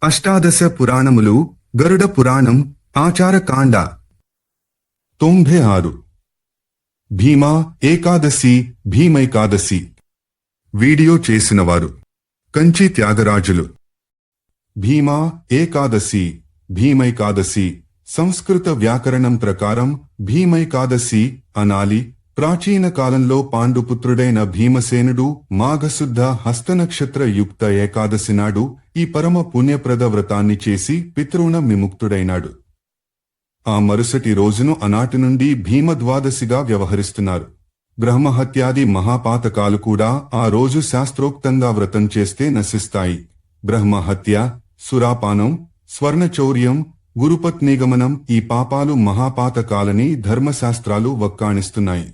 అష్టాదశ పురాణములు గరుడ పురాణం ఆచారకాండ 96 భీమా ఏకాదశి భీమైకాదశి వీడియో చేసినవారు కంచి త్యాగరాజులు భీమా ఏకాదశి భీమైకాదశి సంస్కృత వ్యాకరణం ప్రకారం భీమైకాదశి అనాలి. ప్రాచీన కాలంలో పాండుపుత్రుడైన భీమసేనుడు మాఘశుద్ధ హస్తనక్షత్ర యుక్త ఏకాదశి నాడు ఈ పరమ పుణ్యప్రద వ్రతాన్ని చేసి పితృణ విముక్తుడైనాడు. ఆ మరుసటి రోజును అనాటి నుండి భీమద్వాదశిగా వ్యవహరిస్తున్నారు. బ్రహ్మహత్యాది మహాపాతకాలు కూడా ఆ రోజు శాస్త్రోక్తంగా వ్రతం చేస్తే నశిస్తాయి. బ్రహ్మహత్య, సురాపానం, స్వర్ణచౌర్యం, గురుపత్నిగమనం ఈ పాపాలు మహాపాతకాలని ధర్మశాస్త్రాలు వక్కాణిస్తున్నాయి.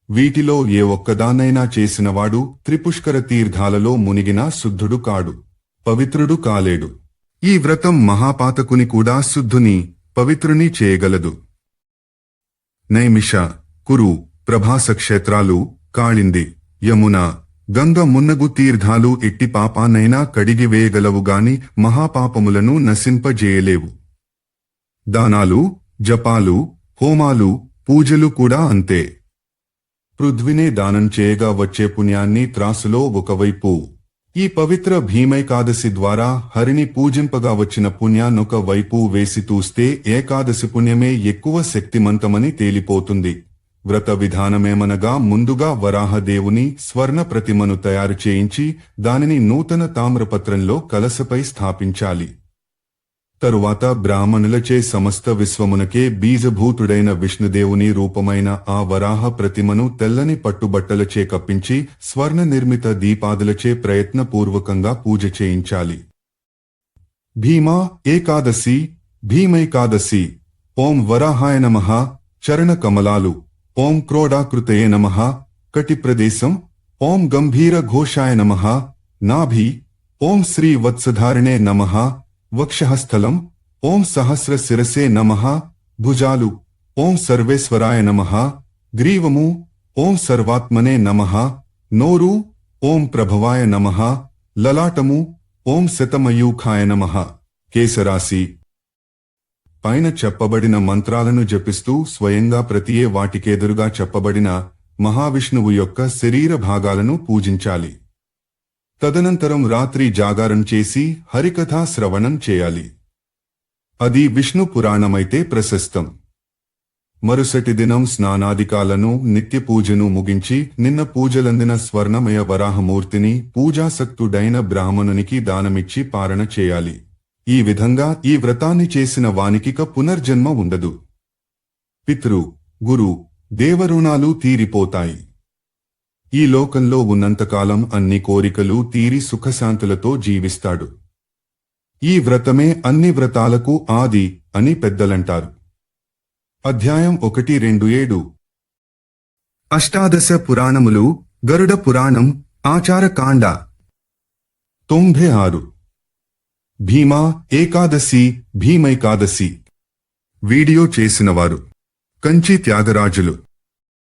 వీటిలో ఏ ఒక్కదాన్నైనా చేసినవాడు త్రిపుష్కర తీర్థాలలో మునిగినా శుద్ధుడు కాడు, పవిత్రుడు కాలేడు. ఈ వ్రతం మహాపాతకుని కూడా శుద్ధుని, పవిత్రుని చేయగలదు. నైమిష, కురు, ప్రభాస క్షేత్రాలు, కాళింది, యమున, గంగ మున్నగు తీర్థాలు ఎట్టి పాపాన్నైనా కడిగివేయగలవుగాని మహాపాపములను నశింపజేయలేవు. దానాలు, జపాలు, హోమాలు, పూజలు కూడా అంతే. పృథ్వినే దానం చేయగా వచ్చే పుణ్యాన్ని త్రాసులో ఒకవైపు, ఈ పవిత్ర భీమైకాదశి ద్వారా హరిని పూజింపగా వచ్చిన పుణ్యాన్నొక వైపు వేసి తూస్తే ఏకాదశి పుణ్యమే ఎక్కువ శక్తిమంతమని తేలిపోతుంది. వ్రత విధానమేమనగా ముందుగా వరాహదేవుని స్వర్ణ ప్రతిమను తయారు చేయించి దానిని నూతన తామ్రపత్రంలో కలశపై స్థాపించాలి. తరువాత బ్రాహ్మణులచే సమస్త విశ్వమునకే బీజభూతుడైన విష్ణుదేవుని రూపమైన ఆ వరాహ ప్రతిమను తెల్లని పట్టుబట్టలచే కప్పించి స్వర్ణ నిర్మిత దీపాదులచే ప్రయత్నపూర్వకంగా పూజ చేయించాలి. భీమా ఏకాదశి భీమైకాదశి. ఓం వరాహాయ నమః. చరణ కమలాలు. ఓం క్రోడాకృతయే నమః. కటిప్రదేశం. ఓం గంభీర ఘోషాయ నమః. నాభి. ఓం శ్రీ వత్సధారిణే నమః. వక్షస్థలం. ఓం సహస్ర శిరసే నమః. భుజాలు. ఓం సర్వేశ్వరాయ నమః. గ్రీవము. ఓం సర్వాత్మనే నమః. నోరు. ఓం ప్రభవాయ నమః. లలాటము. ఓం శతమయూఖాయ నమః. కేశరాశి. పైన చెప్పబడిన మంత్రాలను జపిస్తూ స్వయంగా ప్రతియే వాటికెదురుగా చెప్పబడిన మహావిష్ణువు యొక్క శరీర భాగాలను పూజించాలి. తదనంతరం రాత్రి జాగారం చేసి హరికథా శ్రవణం చేయాలి. అది విష్ణు పురాణమైతే ప్రశస్తం. మరుసటి దినం స్నానాదికాలను నిత్య పూజను ముగించి నిన్న పూజలందిన స్వర్ణమయ వరాహమూర్తిని పూజాసక్తుడైన బ్రాహ్మణునికి దానమిచ్చి పారణ చేయాలి. ఈ విధంగా ఈ వ్రతాన్ని చేసిన వానికిక పునర్జన్మ ఉండదు. పితృ, గురు, దేవరుణాలు తీరిపోతాయి. ఈ లోకంలో ఉన్నంతకాలం అన్ని కోరికలు తీరి సుఖశాంతులతో జీవిస్తాడు. ఈ వ్రతమే అన్ని వ్రతాలకు ఆది అని పెద్దలంటారు. అధ్యాయం 127. అష్టాదశ పురాణములు గరుడ పురాణం ఆచారకాండ 96 భీమా ఏకాదశి భీమైకాదశి వీడియో చేసినవారు కంచి త్యాగరాజులు.